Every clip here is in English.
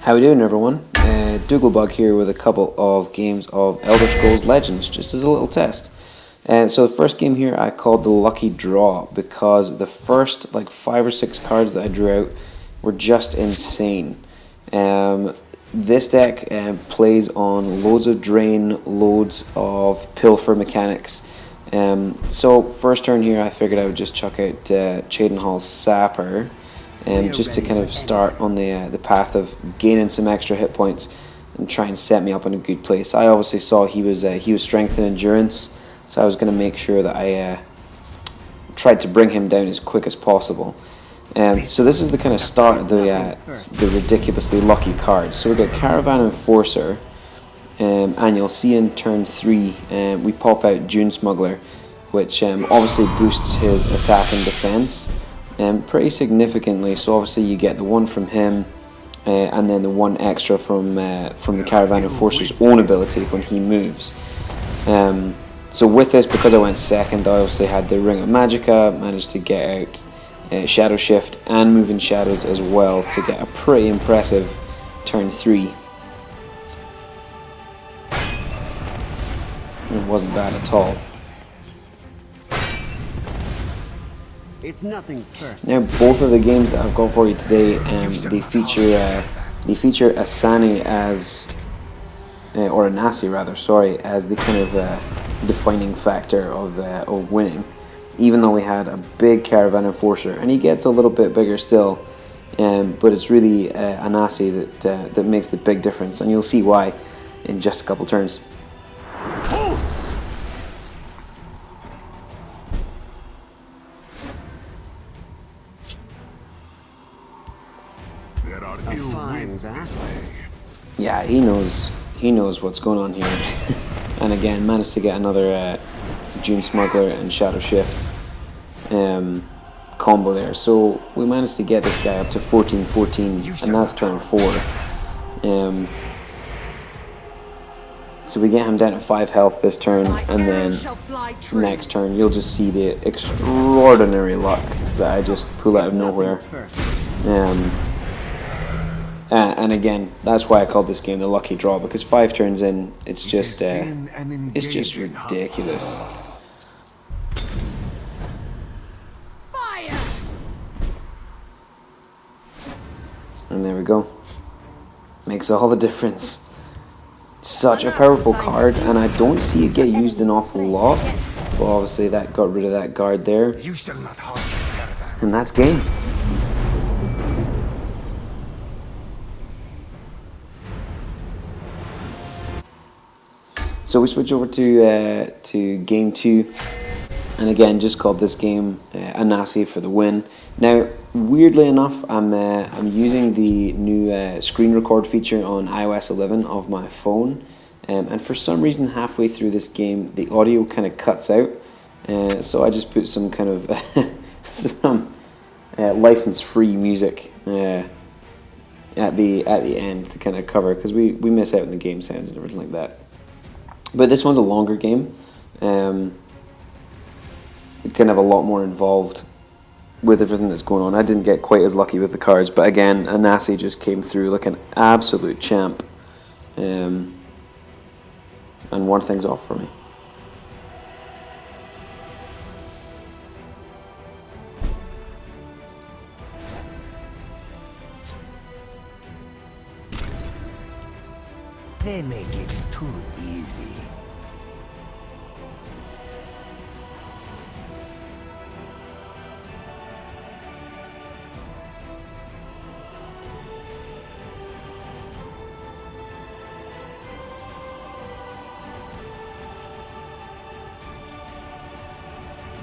How we doing, everyone? Dougalbug here with a couple of games of Elder Scrolls Legends, just as a little test. So the first game here I called the Lucky Draw because the first like 5 or 6 cards that I drew out were just insane. This deck plays on loads of drain, loads of pilfer mechanics. So first turn here I figured I would just chuck out Cheydinhall's Sapper. Just to kind of start on the path of gaining some extra hit points and try and set me up in a good place. I obviously saw he was strength and endurance, so I was going to make sure that I tried to bring him down as quick as possible. So this is the kind of start of the ridiculously lucky cards. So we got Caravan Enforcer, and you'll see in turn 3 we pop out Dune Smuggler, which obviously boosts his attack and defense. Pretty significantly, so obviously you get the one from him, and then the one extra from the Caravan Enforcer's own ability when he moves. So with this, because I went second, I obviously had the Ring of Magicka, managed to get out Shadow Shift and Moving Shadows as well to get a pretty impressive turn 3. It wasn't bad at all. It's nothing personal. Now, both of the games that I've got for you today, they feature Asani as, or Anasi rather, sorry, as the kind of defining factor of winning. Even though we had a big Caravan Enforcer, and he gets a little bit bigger still, but it's really Anasi that makes the big difference, and you'll see why in just a couple turns. Yeah, he knows what's going on here. And again, managed to get another Dune Smuggler and Shadow Shift combo there. So we managed to get this guy up to 14-14, and that's turn 4. So we get him down to 5 health this turn, and then next turn you'll just see the extraordinary luck that I just pull out of nowhere. And again, that's why I called this game the Lucky Draw, because 5 turns in, it's just ridiculous. Fire! And there we go. Makes all the difference. Such a powerful card, and I don't see it get used an awful lot. But obviously that got rid of that guard there. And that's game. So we switch over to game 2, and again just called this game Anasi for the win. Now, weirdly enough, I'm using the new screen record feature on iOS 11 of my phone, and for some reason halfway through this game the audio kind of cuts out. So I just put some kind of some license-free music at the end to kind of cover, because we miss out on the game sounds and everything like that. But this one's a longer game. It can have a lot more involved with everything that's going on. I didn't get quite as lucky with the cards, but again, Anasi just came through like an absolute champ, and won things off for me. They make it too easy.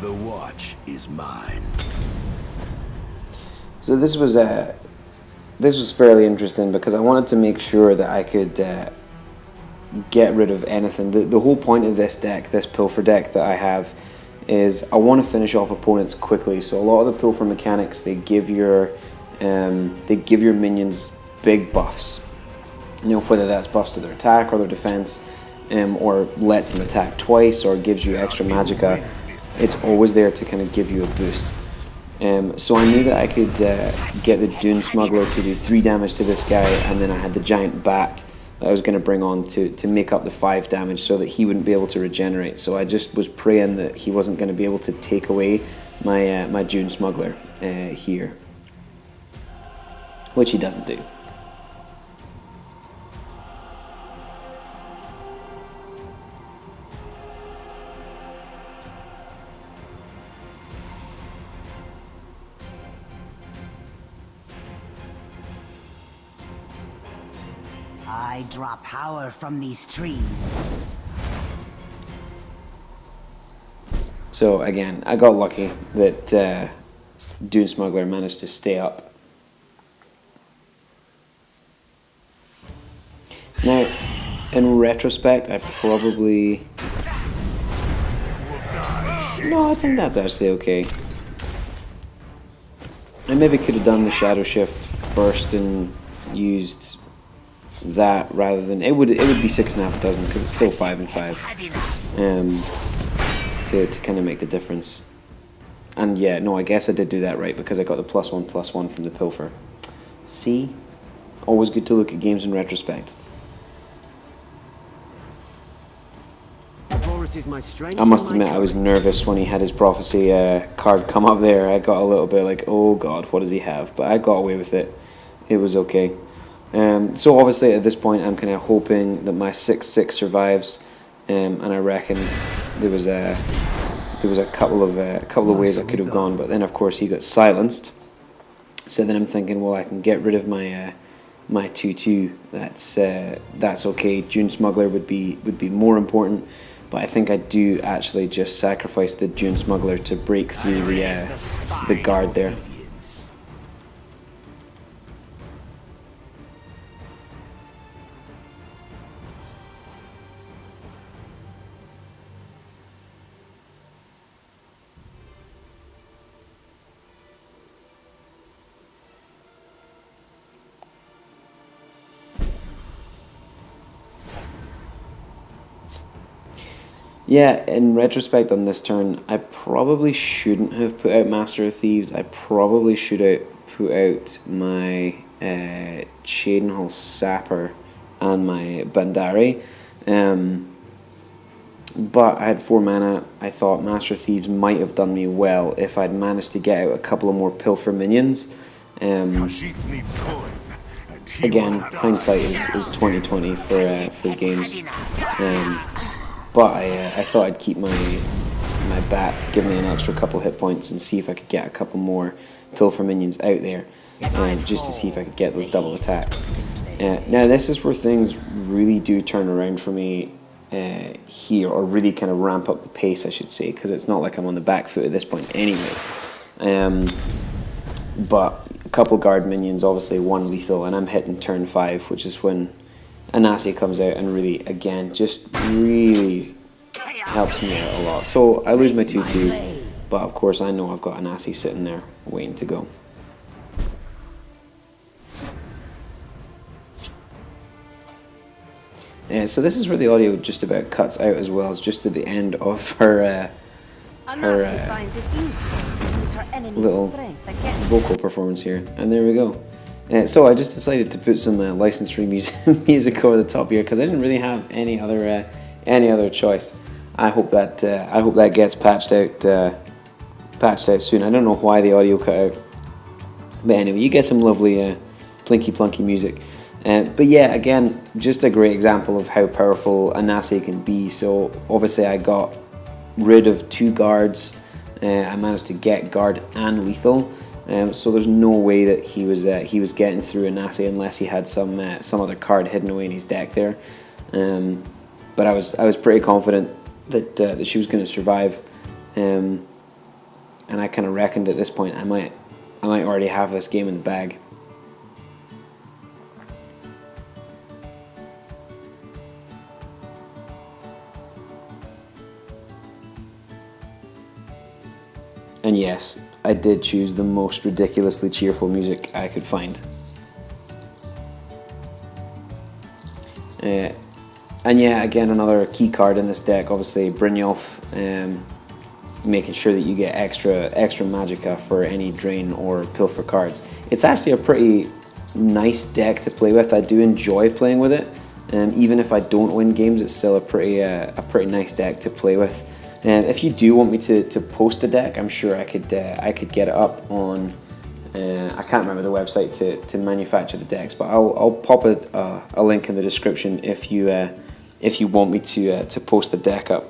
The watch is mine. So this was fairly interesting because I wanted to make sure that I could get rid of anything. The whole point of this deck, this Pilfer deck that I have, is I want to finish off opponents quickly. So a lot of the Pilfer mechanics, they give your minions big buffs. You know, whether that's buffs to their attack or their defense, or lets them attack twice, or gives you extra magicka. It's always there to kind of give you a boost. So I knew that I could get the Dune Smuggler to do 3 damage to this guy, and then I had the giant bat that I was going to bring on to make up the 5 damage so that he wouldn't be able to regenerate. So I just was praying that he wasn't going to be able to take away my my Dune Smuggler here, which he doesn't do. I draw power from these trees. So again, I got lucky that Dune Smuggler managed to stay up. Now, in retrospect, I probably... No, I think that's actually okay. I maybe could have done the Shadow Shift first and used that rather than... It would be 6.5 dozen because it's still 5 and 5. To kind of make the difference. And yeah, no, I guess I did do that right because I got the +1/+1 from the Pilfer. See? Always good to look at games in retrospect. I must admit I was nervous when he had his Prophecy card come up there. I got a little bit like, oh god, what does he have? But I got away with it. It was okay. So obviously at this point I'm kind of hoping that my 6/6 survives. And I reckoned there was a couple of ways I could have gone, but then of course he got silenced. So then I'm thinking, well, I can get rid of my my 2/2. That's okay. Dune Smuggler would be more important, but I think I do actually just sacrifice the Dune Smuggler to break through the guard there. Yeah, in retrospect on this turn, I probably shouldn't have put out Master of Thieves. I probably should have put out my Cheadenhall Sapper and my Bandari. But I had 4 mana. I thought Master of Thieves might have done me well if I'd managed to get out a couple of more Pilfer minions. Again, hindsight is 20/20 for games. But I thought I'd keep my bat to give me an extra couple hit points and see if I could get a couple more Pilfer minions out there, just to see if I could get those double attacks. Now this is where things really do turn around for me here, or really kind of ramp up the pace, I should say, because it's not like I'm on the back foot at this point anyway. But a couple guard minions, obviously 1 lethal, and I'm hitting turn 5, which is when Anasi comes out and really, again, just really helps me out a lot. So I lose my 2/2, but of course I know I've got Anasi sitting there waiting to go. So this is where the audio just about cuts out as well. It's just at the end of her little vocal performance here, and there we go. So I just decided to put some license-free music over the top here because I didn't really have any other choice. I hope that gets patched out soon. I don't know why the audio cut out, but anyway, you get some lovely plinky plunky music. But yeah, again, just a great example of how powerful Anasi can be. So obviously I got rid of 2 guards. I managed to get guard and lethal. So there's no way that he was getting through Anasi unless he had some other card hidden away in his deck there. But I was pretty confident that she was going to survive, and I kind of reckoned at this point I might already have this game in the bag. And yes, I did choose the most ridiculously cheerful music I could find. And yeah, again, another key card in this deck, obviously Brynjolf. making sure that you get extra magicka for any drain or pilfer cards. It's actually a pretty nice deck to play with. I do enjoy playing with it, and even if I don't win games, it's still a pretty nice deck to play with. And if you do want me to post the deck, I'm sure I could get it up on. I can't remember the website to manufacture the decks, but I'll pop a link in the description if you want me to post the deck up.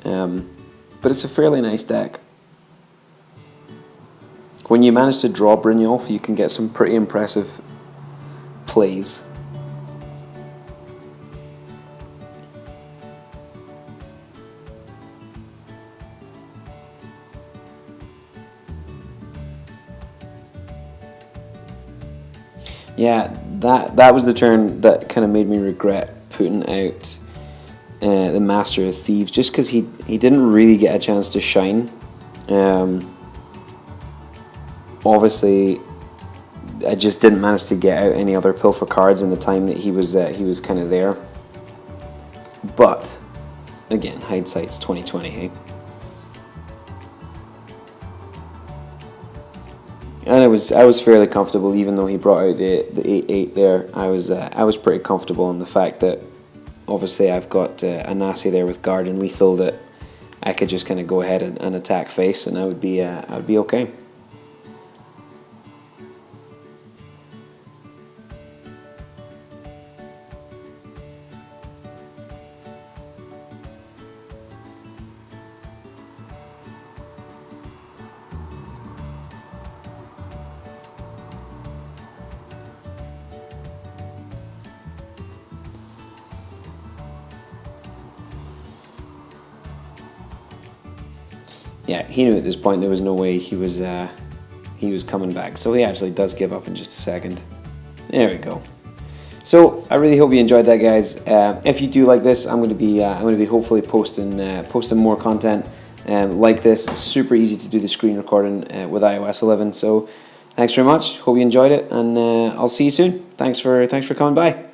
But it's a fairly nice deck. When you manage to draw Brynjolf, you can get some pretty impressive plays. Yeah, that was the turn that kind of made me regret putting out the Master of Thieves, just because he didn't really get a chance to shine. Obviously, I just didn't manage to get out any other pilfer cards in the time that he was kind of there. But again, hindsight's 20/20, hey. And I was fairly comfortable, even though he brought out the 8/8 there. I was pretty comfortable in the fact that obviously I've got a Nasi there with guard and lethal that I could just kind of go ahead and attack face, and I would be okay. Yeah, he knew at this point there was no way he was coming back, so he actually does give up in just a second. There we go. So I really hope you enjoyed that, guys. If you do like this, I'm going to be hopefully posting more content like this. It's super easy to do the screen recording with iOS 11. So thanks very much. Hope you enjoyed it, and I'll see you soon. Thanks for coming by.